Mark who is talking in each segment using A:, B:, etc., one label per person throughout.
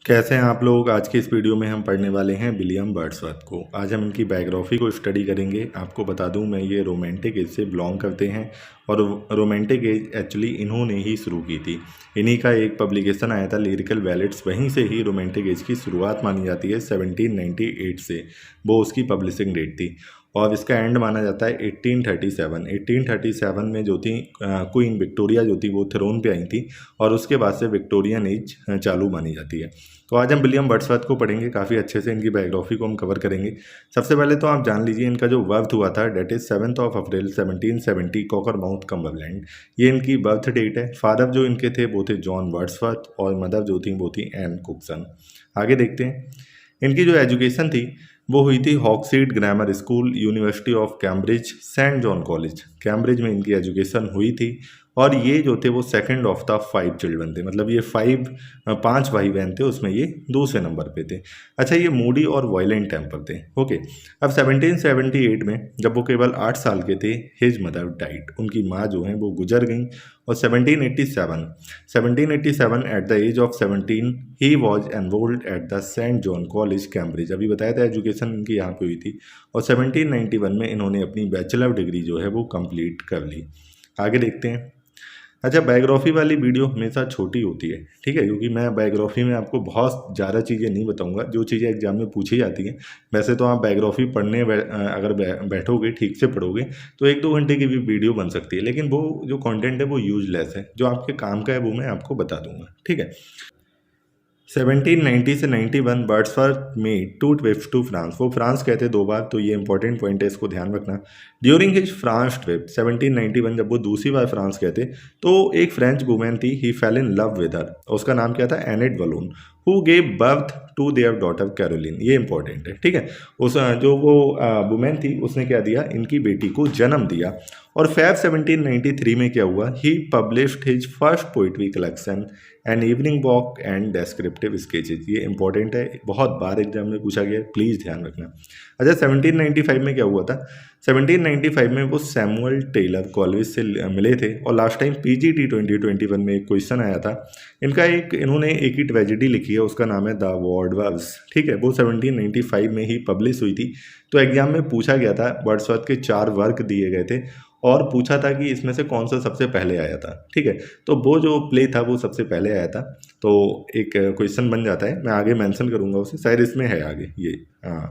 A: कैसे हैं आप लोग। आज की इस वीडियो में हम पढ़ने वाले हैं विलियम वर्ड्सवर्थ को। आज हम इनकी बायोग्राफी को स्टडी करेंगे। आपको बता दूं, मैं ये रोमांटिक एज से बिलोंग करते हैं और रोमांटिक एज एक्चुअली इन्होंने ही शुरू की थी। इन्हीं का एक पब्लिकेशन आया था लिरिकल बैलेड्स, वहीं से ही रोमांटिक एज की शुरुआत मानी जाती है 1798 से। वो उसकी पब्लिशिंग डेट थी और इसका एंड माना जाता है 1837। 1837 में जो थी क्वीन विक्टोरिया जो थी वो थ्रोन पे आई थी और उसके बाद से विक्टोरियन एज चालू मानी जाती है। तो आज हम विलियम वर्ड्सवर्थ को पढ़ेंगे, काफ़ी अच्छे से इनकी बायोग्राफी को हम कवर करेंगे। सबसे पहले तो आप जान लीजिए इनका जो बर्थ हुआ था डेट इज़ 7 अप्रैल 1770 कॉकरमाउथ कम्बरलैंड। ये इनकी बर्थ डेट है। फादर जो इनके थे वो थे जॉन वर्ड्सवर्थ और मदर जो थी वो थी एन कुकसन। आगे देखते हैं। इनकी जो एजुकेशन थी वो हुई थी Hawkshead grammar school, university of Cambridge, saint John college, Cambridge में इनकी एजुकेशन हुई थी। और ये जो थे वो सेकंड ऑफ द 5 चिल्ड्रन थे, मतलब ये 5 भाई बहन थे, उसमें ये दूसरे नंबर पे थे। अच्छा, ये मूडी और वायलेंट टेम्पर थे। ओके, अब 1778 में जब वो केवल 8 साल के थे, हिज मदर डाइड, उनकी माँ जो हैं वो गुजर गई। और 1787 at the age of 17 he was enrolled at the Saint John college Cambridge. अभी बताया था एजुकेशन इनकी यहाँ पे हुई थी। और 1791 में इन्होंने अपनी बैचलर डिग्री जो है वो कंप्लीट कर ली। आगे देखते हैं। अच्छा, बायोग्राफी वाली वीडियो हमेशा छोटी होती है, ठीक है, क्योंकि मैं बायोग्राफी में आपको बहुत ज़्यादा चीज़ें नहीं बताऊंगा जो चीज़ें एग्जाम में पूछी जाती हैं। वैसे तो आप बायोग्राफी पढ़ने अगर बैठोगे, ठीक से पढ़ोगे तो 1-2 घंटे की भी वीडियो बन सकती है, लेकिन वो जो कंटेंट है वो यूजलेस है। जो आपके काम का है वो मैं आपको बता दूंगा, ठीक है। 1790 से 91 वर्ड्सवर्थ में 2 ट्रिप्स टू फ्रांस। वो फ्रांस गए थे 2 बार, तो ये इंपॉर्टेंट पॉइंट है, इसको ध्यान रखना। ड्यूरिंग हिज फ्रांस ट्रिप 1791 जब वो दूसरी बार फ्रांस गए थे तो एक फ्रेंच वुमेन थी, he fell in love with her. उसका नाम क्या था? Annette Vallon, who gave birth to their daughter Caroline. ये इंपॉर्टेंट है, ठीक है। उस जो वो वुमेन थी उसने क्या दिया? इनकी बेटी को जन्म दिया। और फेब 1793 में क्या हुआ? He published his first poetry collection an evening walk and descriptive sketches. ये इंपॉर्टेंट है, बहुत बार एग्जाम में पूछा गया है, प्लीज़ ध्यान रखना। अच्छा, 1795 में क्या हुआ था? 1795 में वो सैमुअल टेलर कॉलेज से मिले थे और लास्ट टाइम पीजीटी 2021 में एक क्वेश्चन आया था इनका। इन्होंने एक ही ट्रेजेडी लिखी है, उसका नाम है द वर्ड्सवर्थ, ठीक है। वो 1795 में ही पब्लिश हुई थी। तो एग्जाम में पूछा गया था, वर्ड्सवर्थ के 4 वर्क दिए गए थे और पूछा था कि इसमें से कौन सा सबसे पहले आया था, ठीक है। तो वो जो प्ले था वो सबसे पहले आया था। तो एक क्वेश्चन बन जाता है, मैं आगे मेंशन करूंगा उसे, शायद इसमें है आगे ये।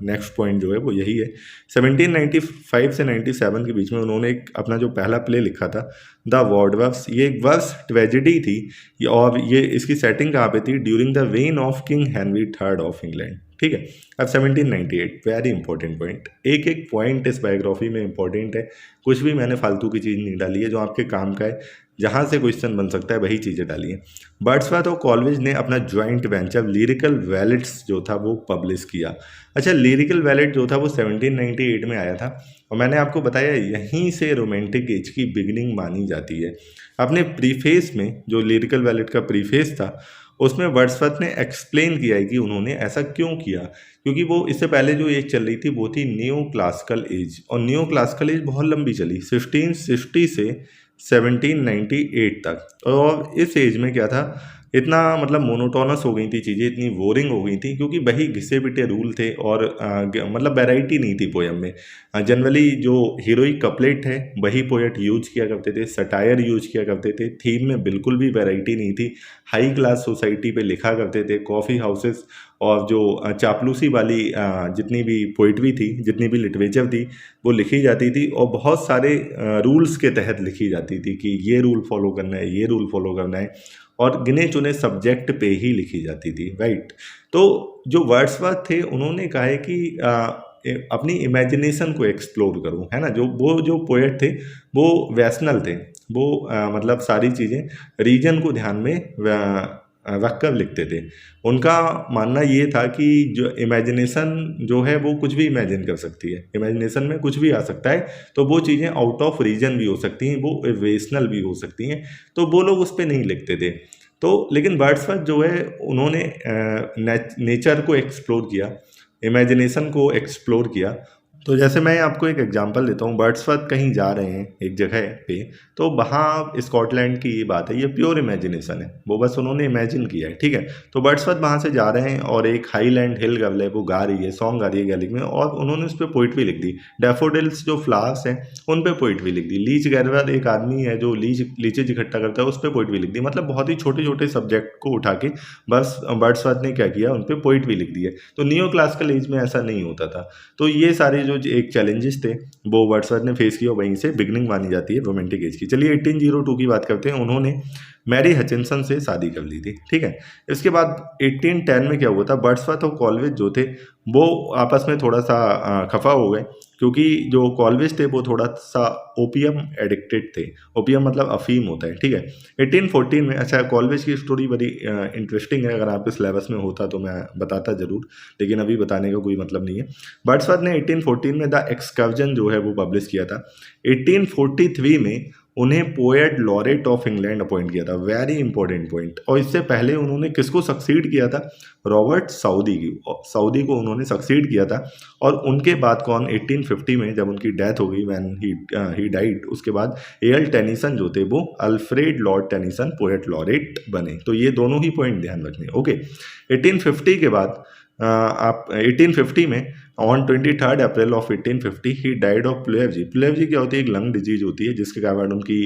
A: नेक्स्ट पॉइंट जो है वो यही है। 1795 से 97 के बीच में उन्होंने एक अपना जो पहला प्ले लिखा था द वर्ड्सवर्थ। ये एक वर्स ट्रेजेडी थी और ये इसकी सेटिंग कहाँ पे थी? During the rain of king Henry third of England, ठीक है। अब 1798, वेरी इंपॉर्टेंट पॉइंट। एक एक पॉइंट इस बायोग्राफी में इंपॉर्टेंट है, कुछ भी मैंने फालतू की चीज़ नहीं डाली है, जो आपके काम का है, जहाँ से क्वेश्चन बन सकता है वही चीज़ें डाली हैं। वर्ड्सवर्थ और कॉलेज ने अपना ज्वाइंट वेंचर लिरिकल बैलेड्स जो था वो पब्लिश किया। अच्छा, लिरिकल बैलेड जो था वो 1798 में आया था और मैंने आपको बताया यहीं से रोमांटिक एज की बिगिनिंग मानी जाती है। अपने प्रीफेस में, जो लिरिकल बैलेड का प्रीफेस था, उसमें वर्ड्सवर्थ ने एक्सप्लेन किया है कि उन्होंने ऐसा क्यों किया, क्योंकि वो इससे पहले जो एज चल रही थी वो थी न्यू क्लासिकल एज, और न्यू क्लासिकल एज बहुत लंबी चली 1660 से 1798 तक। और इस एज में क्या था, इतना मतलब मोनोटोनस हो गई थी चीज़ें, इतनी बोरिंग हो गई थी, क्योंकि वही घिसे पिटे रूल थे और मतलब वैरायटी नहीं थी पोयम में। जनरली जो हीरोइक कपलेट है वही पोएट यूज किया करते थे, सटायर यूज किया करते थे, थीम में बिल्कुल भी वैरायटी नहीं थी। हाई क्लास सोसाइटी पे लिखा करते थे, कॉफ़ी हाउसेस और जो चापलूसी वाली जितनी भी पोइट्री थी, जितनी भी लिटरेचर थी, वो लिखी जाती थी और बहुत सारे रूल्स के तहत लिखी जाती थी कि ये रूल फॉलो करना है, ये रूल फॉलो करना है, और गिने चुने सब्जेक्ट पे ही लिखी जाती थी, राइट। तो जो वर्ड्सवर्थ थे उन्होंने कहा है कि अपनी इमेजिनेशन को एक्सप्लोर करूं, है ना। जो पोएट थे वो वैशनल थे, वो मतलब सारी चीज़ें रीजन को ध्यान में रख कर लिखते थे। उनका मानना ये था कि जो इमेजिनेशन जो है वो कुछ भी इमेजिन कर सकती है, इमेजिनेशन में कुछ भी आ सकता है, तो वो चीज़ें आउट ऑफ रीजन भी हो सकती हैं, वो इवेशनल भी हो सकती हैं, तो वो लोग उस पर नहीं लिखते थे। तो लेकिन वर्ड्सवर्थ जो है उन्होंने नेचर को एक्सप्लोर किया, इमेजिनेशन को एक्सप्लोर किया, तो जैसे मैं आपको एक एग्जांपल देता हूँ, वर्ड्सवर्थ कहीं जा रहे हैं एक जगह पे, तो वहाँ स्कॉटलैंड की ये बात है, ये प्योर इमेजिनेशन है, वो बस उन्होंने इमेजिन किया है, ठीक है। तो वर्ड्सवर्थ वहाँ से जा रहे हैं और एक हाईलैंड हिल गर्ल है, वो गा रही है, सॉन्ग गा रही है गैलिक में, और उन्होंने उस पर पोइट्री लिख दी। डैफोडिल्स जो फ्लावर्स हैं उन पर पोइट्री लिख दी। लीच गैदरर एक आदमी है जो लीचेज इकट्ठा करता है, उस पर पोइट्री लिख दी। मतलब बहुत ही छोटे छोटे सब्जेक्ट को उठा के बस वर्ड्सवर्थ ने क्या किया, उन पर पोइट्री लिख दी है। तो नियो क्लासिकल एज में ऐसा नहीं होता था। तो ये सारे जो एक चैलेंजेस थे वो वर्ड्सवर्थ ने फेस किया, वहीं से बिगनिंग मानी जाती है रोमांटिक एज की। चलिए 1802 की बात करते हैं। उन्होंने मैरी हचिंसन से शादी कर ली थी, ठीक है। इसके बाद 1810 में क्या हुआ था, वर्ड्सवर्थ और कॉलवेज जो थे वो आपस में थोड़ा सा खफा हो गए, क्योंकि जो कॉलवेज थे वो थोड़ा सा ओपियम एडिक्टेड थे। ओपियम मतलब अफीम होता है, ठीक है। 1814 में, अच्छा कॉलवेज की स्टोरी बड़ी इंटरेस्टिंग है, अगर आपके सिलेबस में होता तो मैं बताता ज़रूर, लेकिन अभी बताने का कोई मतलब नहीं है। वर्ड्सवर्थ ने 1814 में द एक्सकर्जन जो है वो पब्लिश किया था। 1843 में उन्हें poet laureate of England appoint किया था, वेरी इंपॉर्टेंट पॉइंट। और इससे पहले उन्होंने किसको सक्सीड किया था, रॉबर्ट साउदी को उन्होंने सक्सीड किया था। और उनके बाद कौन, 1850 में जब उनकी डेथ हो गई, व्हेन ही डाइड, उसके बाद एल टेनिसन जो थे वो Alfred Lord Tennyson poet laureate बने। तो ये दोनों ही पॉइंट ध्यान रखने, ओके। 1850 के बाद आप 1850 में on 23 April of 1850 he died of pleurisy. Pleurisy क्या होती है, एक लंग डिजीज होती है जिसके कारण उनकी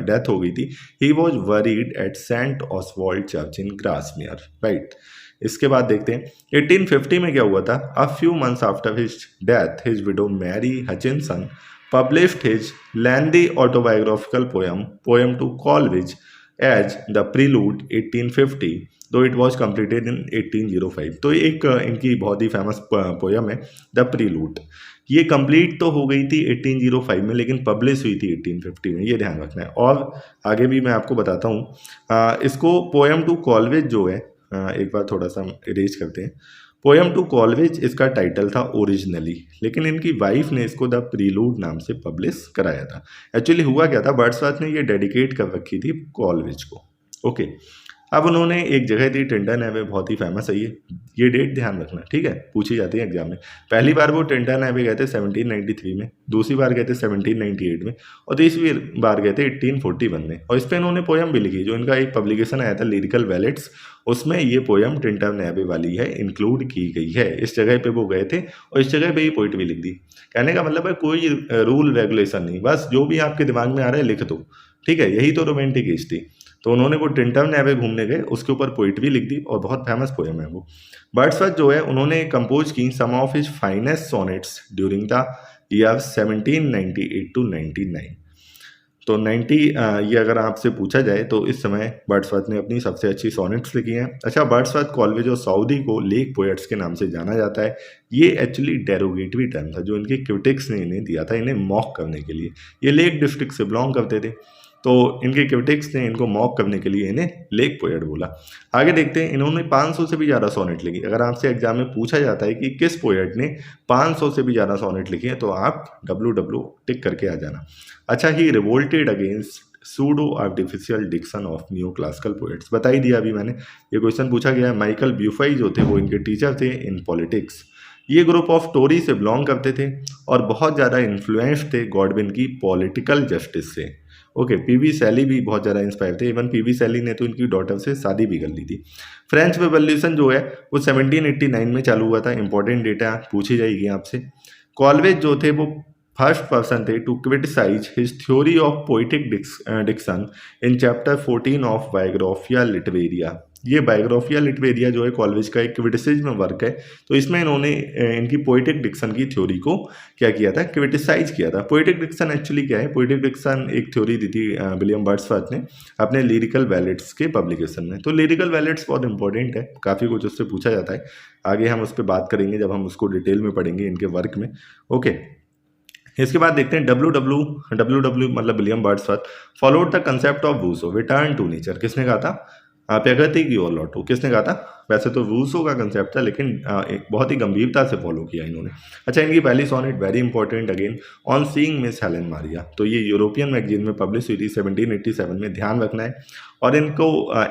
A: डेथ हो गई थी। He was buried at Saint Oswald church in Grasmere, right. इसके बाद देखते हैं 1850 में क्या हुआ था। A few months after his death his widow Mary Hutchinson published his lengthy autobiographical poem to Coleridge as The Prelude 1850, though it was completed in 1805। तो एक इनकी बहुत ही फेमस पोयम है द प्रीलूड। ये कंप्लीट तो हो गई थी 1805 में, लेकिन पब्लिश हुई थी 1850 में, ये ध्यान रखना है। और आगे भी मैं आपको बताता हूँ। इसको पोयम टू कॉलवेज जो है, एक बार थोड़ा सा इरेज करते हैं। पोयम टू कॉलवेज इसका टाइटल था ओरिजिनली, लेकिन इनकी वाइफ ने इसको द प्रीलूड नाम से पब्लिश कराया था। एक्चुअली हुआ क्या था, वर्ड्सवर्थ ने ये डेडिकेट कर रखी थी कॉलवेज को, ओके। अब उन्होंने एक जगह दी टिंटन एवे, बहुत ही फेमस है ये डेट ध्यान रखना, ठीक है, पूछी जाती है एग्जाम में। पहली बार वो टिंटन एवे गए थे 1793 में, दूसरी बार गए थे 1798 में, और तीसरी बार गए थे 1841 में। और इस पर इन्होंने पोयम भी लिखी, जो इनका एक पब्लिकेशन आया था लिरिकल वैलेट्स, उसमें ये पोयम टिंटन एवे वाली है, इंक्लूड की गई है। इस जगह पे वो गए थे और इस जगह पे ही पोइट्री लिख दी। कहने का मतलब है कोई रूल रेगुलेशन नहीं, बस जो भी आपके दिमाग में आ रहा है लिख दो, ठीक है। यही तो रोमांटिक एज थी। तो उन्होंने वो टिंटन एवे घूमने गए, उसके ऊपर पोइट्री लिख दी और बहुत फेमस पोयम है वो। वर्ड्सवर्थ जो है उन्होंने कंपोज की some of his finest sonnets during the year 1798 to 99। तो 90 ये अगर आपसे पूछा जाए तो इस समय वर्ड्सवर्थ ने अपनी सबसे अच्छी सोनेट्स लिखी हैं। अच्छा, वर्ड्सवर्थ कॉलवेज और साउदी को लेक पोएट्स के नाम से जाना जाता है। ये एक्चुअली डेरोगेटरी टर्म था जो इनके क्रिटिक्स ने इन्हें दिया था, इन्हें मॉक करने के लिए। ये लेक डिस्ट्रिक्ट से बिलोंग करते थे, तो इनके क्रिटिक्स ने इनको मॉक करने के लिए इन्हें लेक पोएट बोला। आगे देखते हैं, इन्होंने 500 से भी ज़्यादा सोनेट लिखी। अगर आपसे एग्जाम में पूछा जाता है कि किस पोएट ने 500 से भी ज़्यादा सोनेट लिखी है, तो आप WW टिक करके आ जाना। अच्छा, he revolted against pseudo artificial diction of new classical poets, बता ही दिया अभी मैंने, ये क्वेश्चन पूछा गया है। माइकल ब्यूफाई जो थे वो इनके टीचर थे इन पॉलिटिक्स। ये ग्रुप ऑफ टोरी से बिलोंग करते थे और बहुत ज़्यादा इन्फ्लुएंस थे गॉडविन की पॉलिटिकल जस्टिस से, ओके। पीवी सैली भी बहुत ज़्यादा इंस्पायर थे, इवन पीवी सैली ने तो इनकी डॉटर से शादी भी कर ली थी। फ्रेंच रिवॉल्यूशन जो है वो 1789 में चालू हुआ था, इंपॉर्टेंट डेटा पूछी जाएगी आपसे। कॉलवेज जो थे वो फर्स्ट पर्सन थे to criticize his theory of poetic diction in chapter 14 of Biographia Literaria. ये बायोग्राफिया लिटरेरिया जो है कॉलवेज का एक क्रिटिसिज्म वर्क है, तो इसमें इन्होंने इनकी पोइटिक डिक्शन की थ्योरी को क्या किया था, क्रिटिसाइज किया था। पोइटिक डिक्शन एक्चुअली क्या है, पोइटिक डिक्शन एक थ्योरी दी थी विलियम वर्ड्सवर्थ ने अपने लिरिकल वैलेट्स के पब्लिकेशन में। तो लिरिकल वैलेट्स बहुत इंपॉर्टेंट है, काफ़ी कुछ उससे पूछा जाता है। आगे हम उस पर बात करेंगे जब हम उसको डिटेल में पढ़ेंगे इनके वर्क में, ओके। इसके बाद देखते हैं WW मतलब William Wordsworth followed the concept of Rousseau, return to nature. किसने कहा था, प्रकृति की ओर लौटो, किसने कहा था। वैसे तो रूसो का कंसेप्ट था, लेकिन एक बहुत ही गंभीरता से फॉलो किया इन्होंने। अच्छा, इनकी पहली sonnet very important again, on seeing Miss Helen Maria. तो ये यूरोपियन मैगजीन में पब्लिश हुई थी 1787 में, ध्यान रखना है। और इनको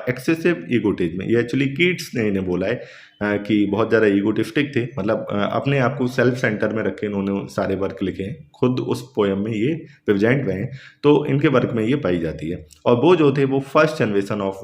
A: एक्सेसिव ईगोटिज्म, ये एक्चुअली कीट्स ने इन्हें बोला है कि बहुत ज़्यादा ईगोटिस्टिक थे, मतलब अपने आप को सेल्फ सेंटर में रख के इन्होंने सारे वर्क लिखे हैं, खुद उस पोएम में ये प्रेजेंट हुए हैं, तो इनके वर्क में ये पाई जाती है। और वो जो थे वो फर्स्ट जनरेशन ऑफ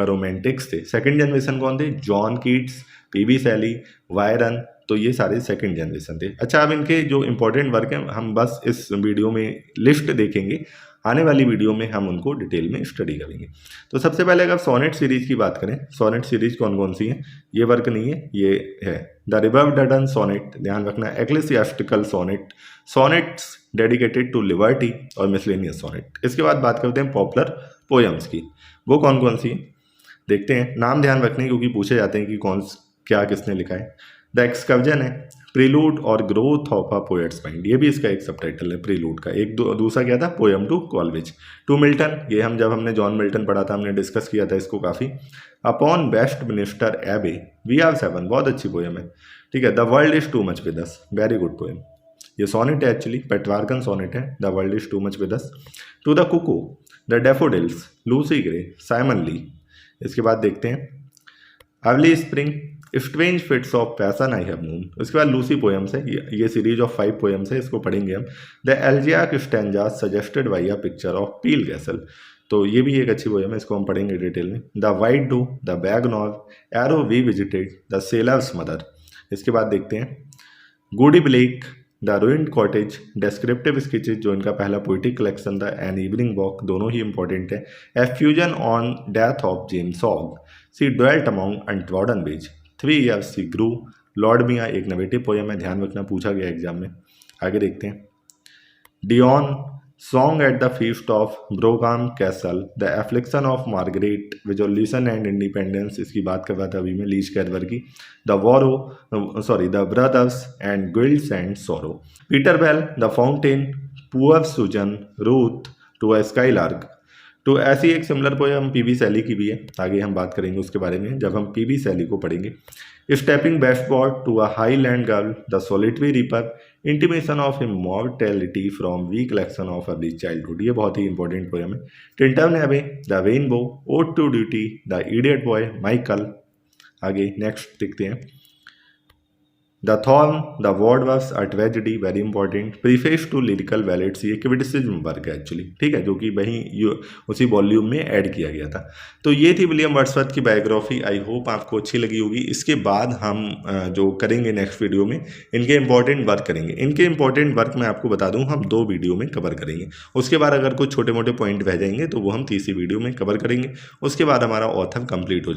A: रोमांटिक्स थे। सेकंड जनरेशन कौन थे? John Keats, PB Shelley, Byron, तो ये सारे सेकंड जनरेशन थे। अच्छा, अब इनके जो इंपॉर्टेंट वर्क हैं हम बस इस वीडियो में लिस्ट देखेंगे, आने वाली वीडियो में हम उनको डिटेल में स्टडी करेंगे। तो सबसे पहले अगर सोनेट सीरीज की बात करें, सोनेट सीरीज कौन कौन सी है? ये वर्क नहीं है, ये है द रिबर्बडन सोनेट, ध्यान रखना, ecclesiastical sonnet, sonnets dedicated to liberty और मिसलेनियस सोनेट। इसके बाद बात करते हैं पॉपुलर पोएम्स की, वो कौन कौन सी है देखते हैं। नाम ध्यान रखने क्योंकि पूछे जाते हैं कि कौन क्या किसने लिखा है। द एक्सकर्जन है, प्रीलूड और growth of a poets mind, ये भी इसका एक सबटाइटल है प्रीलूड का। एक दूसरा क्या था? पोएम टू कॉलवेज, टू मिल्टन, ये हम जब हमने जॉन मिल्टन पढ़ा था हमने डिस्कस किया था इसको काफ़ी। Upon Westminster Abbey, we are seven, बहुत अच्छी पोएम है, ठीक है। The world is too much with us, very good poem, ये सोनेट है एक्चुअली, पेट्रार्कन सोनेट है, the world is too much with us. To the cuckoo, the daffodils, Lucy Gray, Simon Lee. इसके बाद देखते हैं early spring, strange fits of passion I have known. उसके बाद Lucy poems है, ये सीरीज ऑफ 5 पोएम्स है, इसको पढ़ेंगे हम। The elegiac stanzas suggested by a picture of Peele castle, तो ये भी एक अच्छी पोएम है, इसको हम पढ़ेंगे डिटेल में। The white doe, the Bagnor, Yarrow we visited, the sailor's mother. इसके बाद देखते हैं Goody Blake, the ruined cottage, descriptive sketches, जो इनका पहला पोइटिक कलेक्शन था, एन इवनिंग वॉक, दोनों ही इंपॉर्टेंट है। Effusion on death of James Hogg, she dwelt among untrodden ways, 3 years she grew, lord मियाँ, एक नवेटिव पोएम है, ध्यान रखना पूछा गया एग्जाम में। आगे देखते हैं Dion, song at the feast of Brougham castle, the affliction of Margaret, resolution and independence, इसकी बात कर रहा था अभी मैं, लीच कैडवर की। The the brothers and guilts and sorrow, Peter Bell, the fountain, poor Susan, Ruth, to a skylark. तो ऐसी एक सिमिलर पोएम पीबी शैली की भी है, आगे हम बात करेंगे उसके बारे में जब हम पीबी शैली को पढ़ेंगे। Stepping westward to a highland girl, the solitary reaper, intimation of immortality from recollection of early childhood, ये बहुत ही इंपॉर्टेंट पोएम है। Tintern Abbey, the rainbow, ode to duty, the idiot boy, Michael. आगे next देखते हैं the thorn, the Wordsworth, a tragedy, very important. Preface to lyrical ballads, ये criticism work है actually, ठीक है, जो कि वहीं उसी वॉल्यूम में ऐड किया गया था। तो ये थी विलियम वर्ड्सवर्थ की बायोग्राफी, आई होप आपको अच्छी लगी होगी। इसके बाद हम जो करेंगे नेक्स्ट वीडियो में इनके इंपॉर्टेंट वर्क करेंगे। इनके इंपॉर्टेंट वर्क मैं आपको बता दूं हम 2 वीडियो में कवर करेंगे, उसके बाद अगर कुछ छोटे मोटे पॉइंट रह जाएंगे तो वो हम तीसरी वीडियो में कवर करेंगे, उसके बाद हमारा ऑथर कंप्लीट हो जाएगा।